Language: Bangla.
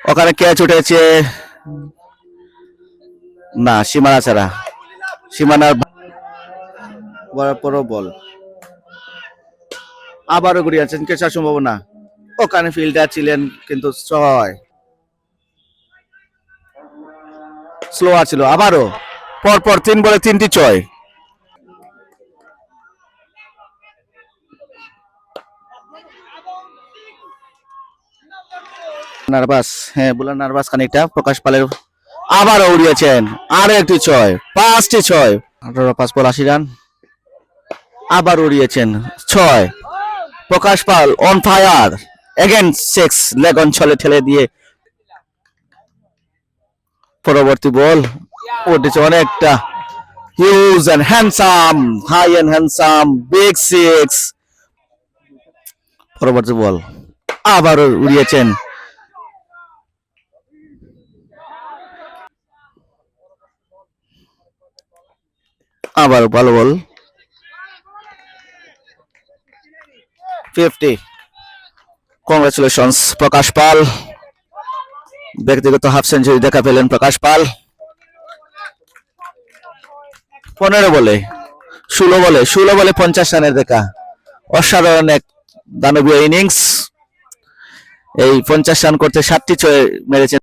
ওখানে ক্যাচ উঠেছে, না সীমানা ছাড়া, সীমানার পরও বল, আবারও ঘুরিয়েছেন কেচার সম্ভাবনা, ওখানে ফিল্ডার ছিলেন কিন্তু ছয়, স্লোয়ার ছিল। আবারও পরপর 3 বলে 3টি ছয়। নার্ভাস, হ্যাঁ বোলার নার্ভাস খানিকটা। প্রকাশ পালের আবারও উড়িয়েছেন, আরো একটি ছয়, 5টি ছয়। 18 বল 80 রান। আবার উড়িয়েছেন ছয়। Prakash Pal on fire, against 6, leg অঞ্চলে ঠেলে দিয়ে পরবর্তী বল উঠেছে অনেকটা, huge and handsome, high and handsome, big 6। পরবর্তী বল আবারও উড়িয়েছেন, আবার ভালো বল, 50। কংগ্রেচুলেশনস প্রকাশ পাল, ব্যক্তিগত হাফ সেঞ্চুরি দেখা পেলেন প্রকাশ পাল। 15 বলে 16 বলে 50 রানের দেখা, অসাধারণ এক দানবীয় ইনিংস। এই 50 রান করতে 7টি ছয় মেরেছেন।